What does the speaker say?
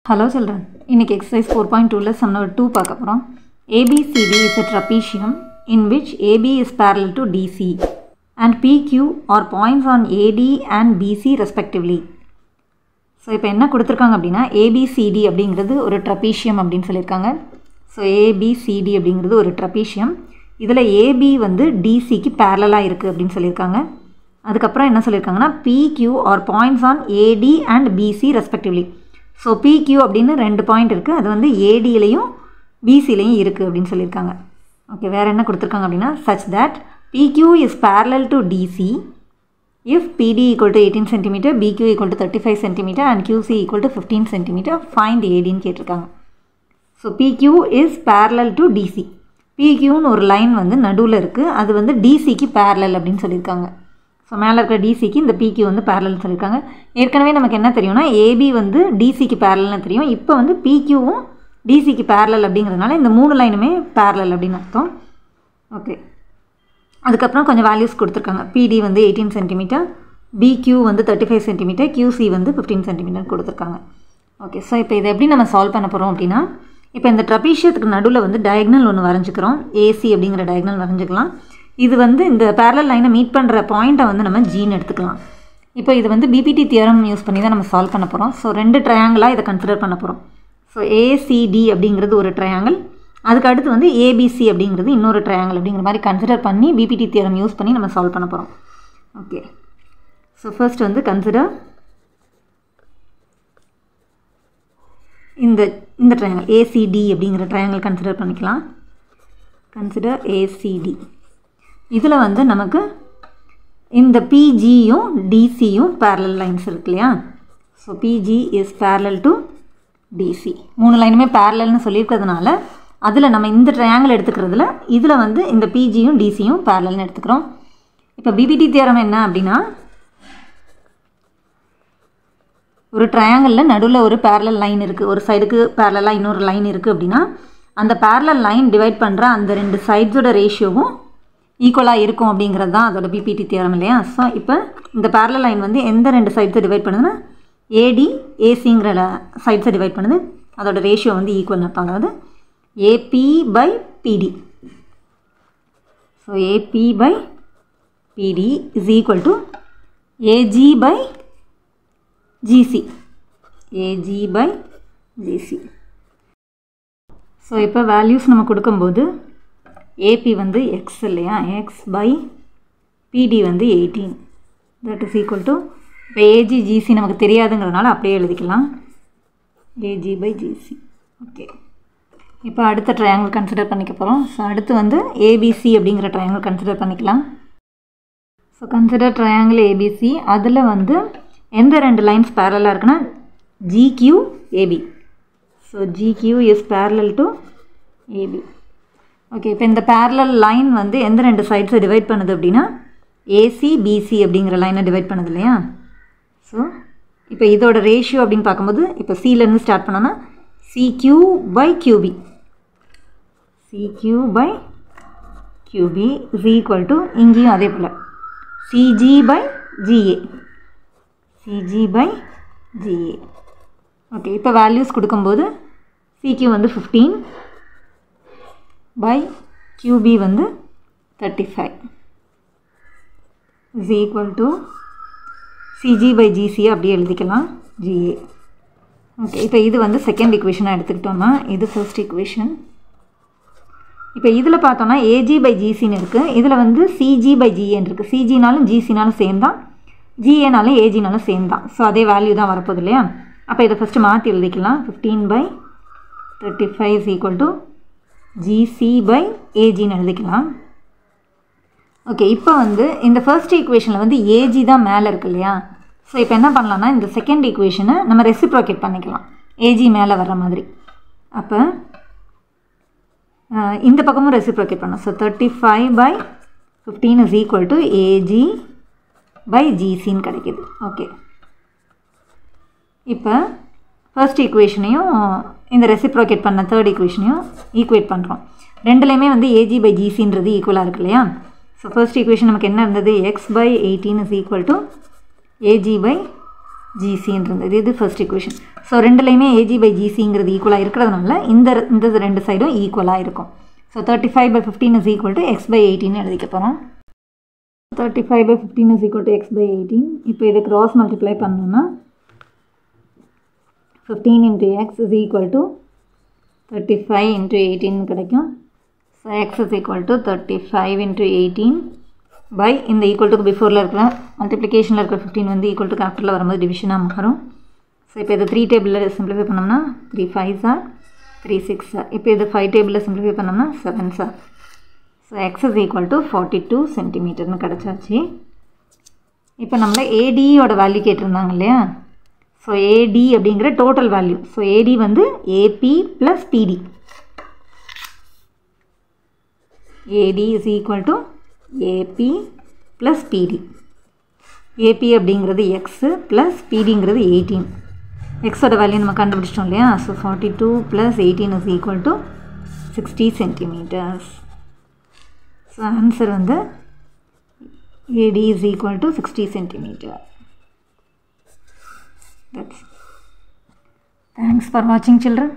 Hello children, இன்னைக்கு exercise 4.2 sum number 2 பார்க்க போறோம். ABCD is a trapezium in which AB is parallel to DC and PQ are points on AD and BC respectively. So இப்போ என்ன கொடுத்திருக்காங்க அப்படினா ABCD அப்படிங்கிறது ஒரு trapezium அப்படினு சொல்லிருக்காங்க. So ABCD அப்படிங்கிறது ஒரு trapezium. இதுல AB வந்து DC க்கு parallel-ஆ இருக்கு அப்படினு சொல்லிருக்காங்க. அதுக்கு அப்புறம் என்ன சொல்லிருக்காங்கன்னா PQ are points on AD and BC respectively. So PQ அப்படினு ரெண்டு பாயிண்ட் இருக்கு. அது வந்து AD லயும் BC லயும் இருக்கு அப்படினு சொல்லிருக்காங்க. ஓகே, வேற என்ன கொடுத்திருக்காங்க அப்படினா such that PQ is parallel to DC if PD equal to 18 cm, BQ equal to 35 cm and QC equal to 15 cm, find AD ன்னு கேட்டிருக்காங்க. So PQ is parallel to DC. PQ ன்னு ஒரு line வந்து நடுவுல இருக்கு. அது வந்து DC க்கு parallel அப்படினு சொல்லிருக்காங்க. ஸோ மேலே இருக்கிற டிசிக்கு இந்த பிக்யூ வந்து பேரலல்னு சொல்லியிருக்காங்க. ஏற்கனவே நமக்கு என்ன தெரியும்னா ஏபி வந்து டிசிக்கு பேரலல்னு தெரியும். இப்போ வந்து பிக்யூவும் டிசிக்கு பேரலல் அப்படிங்கிறதுனால இந்த மூணு லைனுமே பேரலல் அப்படின்னு அர்த்தம். ஓகே, அதுக்கப்புறம் கொஞ்சம் வேல்யூஸ் கொடுத்துருக்காங்க. பிடி வந்து 18 சென்டிமீட்டர், பிக்யூ வந்து 35 சென்டிமீட்டர், கியூசி வந்து 15 சென்டிமீட்டர் கொடுத்துருக்காங்க. ஓகே, ஸோ இப்போ இதை எப்படி நம்ம சால்வ் பண்ண போகிறோம் அப்படின்னா, இப்போ இந்த ட்ரபீஷியத்துக்கு நடுவில் வந்து டயக்னல் ஒன்று வரைஞ்சிக்கிறோம். ஏசி அப்படிங்கிற டயக்னல் வரைஞ்சிக்கலாம். இது வந்து இந்த பேரலல் லைனை மீட் பண்ணுற பாயிண்ட்டை வந்து நம்ம ஜீன்னு எடுத்துக்கலாம். இப்போ இது வந்து பிபிடி தியரம் யூஸ் பண்ணி தான் நம்ம சால்வ் பண்ண போகிறோம். ஸோ ரெண்டு ட்ரையாங்கிளாக இதை கன்சிடர் பண்ண போகிறோம். ஸோ ஏசிடி அப்படிங்கிறது ஒரு ட்ரையாங்கிள், அதுக்கு அடுத்து வந்து ஏபிசி அப்படிங்கிறது இன்னொரு ட்ரையாங்கிள் அப்படிங்கிற மாதிரி கன்சிடர் பண்ணி பிபிடி தியரம் யூஸ் பண்ணி நம்ம சால்வ் பண்ண போகிறோம். ஓகே, ஸோ ஃபர்ஸ்ட் வந்து கன்சிடர் இந்த ட்ரையாங்கிள் ஏசிடி அப்படிங்கிற ட்ரையாங்கிள் கன்சிடர் பண்ணிக்கலாம். Consider ACD. இதில் வந்து நமக்கு இந்த பிஜியும் டிசியும் பேரலல் லைன்ஸ் இருக்கு இல்லையா. So BG is parallel to DC. மூணு லைனுமே பேரலல்னு சொல்லியிருக்கிறதுனால அதில் நம்ம இந்த ட்ரையாங்கிள் எடுத்துக்கிறதுல இதில் வந்து இந்த பிஜியும் டிசியும் பேரலல்னு எடுத்துக்கிறோம். இப்போ பிபிடி தியரம் என்ன அப்படின்னா, ஒரு ட்ரையாங்கிளில் நடுவில் ஒரு பேரலல் லைன் இருக்குது, ஒரு சைடுக்கு பேரலாக இன்னொரு லைன் இருக்குது அப்படின்னா அந்த பேரலல் லைன் டிவைட் பண்ணுற அந்த ரெண்டு சைட்ஸோட ரேஷியோவும் ஈக்குவலாக இருக்கும் அப்படிங்கிறது தான் அதோட பிபிடி தியரம் இல்லையா. ஸோ இப்போ இந்த பேரலல் லைன் வந்து எந்த ரெண்டு சைட்ஸை டிவைட் பண்ணுதுன்னா ஏடி ஏசிங்கிற சைட்ஸை டிவைட் பண்ணுது. அதோட ரேஷியோ வந்து ஈக்குவல் அர்த்தம். அதாவது AB by BD. So AB by BD is equal to AG by GC. AG by GC. So இப்போ வேல்யூஸ் நம்ம கொடுக்கும்போது ஏபி வந்து எக்ஸ் இல்லையா, எக்ஸ் பை பிடி வந்து 18, தட் இஸ் ஈக்குவல் டு, இப்போ ஏஜி ஜிசி நமக்கு தெரியாதுங்கிறதுனால அப்படியே எழுதிக்கலாம், ஏஜி பை ஜிசி. ஓகே, இப்போ அடுத்த ட்ரையாங்கிள் கன்சிடர் பண்ணிக்க போகிறோம். ஸோ அடுத்து வந்து ஏபிசி அப்படிங்கிற ட்ரையாங்கிள் கன்சிடர் பண்ணிக்கலாம். So consider triangle ABC. அதில் வந்து எந்த ரெண்டு லைன்ஸ் பேரலாக இருக்குன்னா GQ AB. So GQ is parallel to AB. Okay, இப்போ இந்த பேரலல் லைன் வந்து எந்த ரெண்டு சைட்ஸை டிவைட் பண்ணுது அப்படின்னா ஏசி பிசி அப்படிங்கிற லைனை டிவைட் பண்ணுது இல்லையா. ஸோ இப்போ இதோட ரேஷியோ அப்படின்னு பார்க்கும்போது இப்போ சிலேருந்து ஸ்டார்ட் பண்ணோன்னா CQ by QB. CQ by QB is equal to, இங்கேயும் அதே போல் CG by GA. CG by GA. Okay, இப்போ வேல்யூஸ் கொடுக்கும்போது சிக்யூ வந்து 15 by QB வந்து 35 is equal to CG by GC அப்படியே எழுதிக்கலாம், GA. ஓகே, இப்போ இது வந்து செகண்ட் ஈக்குவேஷனாக எடுத்துக்கிட்டோம்னா இது ஃபர்ஸ்ட் ஈக்குவேஷன். இப்போ இதில் பார்த்தோம்னா AG by GCன்னு இருக்குது, இதில் வந்து CG by GAன்னு இருக்குது. CGனாலும் GCனாலும் சேம் தான், GAனாலும் AGனாலும் சேம் தான். ஸோ அதே வேல்யூ தான் வரப்போகுது இல்லையா. அப்போ இதை ஃபஸ்ட்டு மாற்றி எழுதிக்கலாம். 15 by 35 is equal to GC by ஏஜின்னு எழுதிக்கலாம். ஓகே, இப்போ வந்து இந்த ஃபர்ஸ்ட் ஈக்குவேஷனில் வந்து ஏஜி தான் மேலே இருக்கு இல்லையா. ஸோ இப்போ என்ன பண்ணலான்னா இந்த செகண்ட் ஈக்குவேஷனை நம்ம ரெசிப்ரோகேட் பண்ணிக்கலாம், ஏஜி மேலே வர்ற மாதிரி. அப்போ இந்த பக்கமும் ரெசிப்ரோகேட் பண்ணலாம். So 35 by 15 is equal to AG by ஜிசின்னு கிடைக்கிது. ஓகே, இப்போ ஃபர்ஸ்ட் ஈக்குவேஷனையும் இந்த ரெசிப்ரோகேட் பண்ண தேர்ட் ஈக்குவேஷனையும் ஈக்குவேட் பண்ணுறோம். ரெண்டுலேயுமே வந்து ஏஜி பை ஜிசின்றது ஈக்குவலாக இருக்கு இல்லையா. ஸோ ஃபர்ஸ்ட் ஈக்குவேஷன் நமக்கு என்ன இருந்தது, X by 18 is equal to AG by ஜிசின்றது இது ஃபர்ஸ்ட் ஈக்குவேஷன். ஸோ ரெண்டுலேயுமே AG/GCங்கிறது ஈக்குவலாக இருக்கிறதுனால இந்த ரெண்டு சைடும் ஈக்குவலாக இருக்கும். So 35/15 is equal to x/18 எழுதிக்க போகிறோம். 35/15 is equal to x/18. இப்போ இதை கிராஸ் மல்டிப்ளை பண்ணோம்னா 15 into x is equal to 35 into 18 கிடைக்கும். So x is equal to 35 into 18 by இந்த ஈக்குவல் டு பிஃபோரில் இருக்கிற மல்டிப்ளிகேஷனில் இருக்கிற 15 வந்து ஈக்குவல் டு கேபிட்டலில் வரும்போது டிவிஷனாக மாறும். ஸோ இப்போ இது 3 டேபிளில் சிம்பிளிஃபை பண்ணோம்னா 3 5s are 3 6s are. இப்போ இது 5 டேபிளில் சிம்பிளிஃபை பண்ணோம்னா 7s are. So x is equal to 42 சென்டிமீட்டர்னு கிடச்சாச்சு. இப்போ நம்மளை ADயோட வேல்யூ கேட்டிருந்தாங்க இல்லையா? ஸோ AD அப்படிங்கிற டோட்டல் வேல்யூ. ஸோ AD வந்து AP + PD. AD is equal to AP plus PD. AP அப்படிங்கிறது x ப்ளஸ் PDங்கிறது 18. எக்ஸோட வேல்யூ நம்ம கண்டுபிடிச்சிட்டோம் இல்லையா? So 42 + 18 is equal to 60 centimetres. So answer வந்து AD is equal to 60 centimetre. Thanks for watching, children.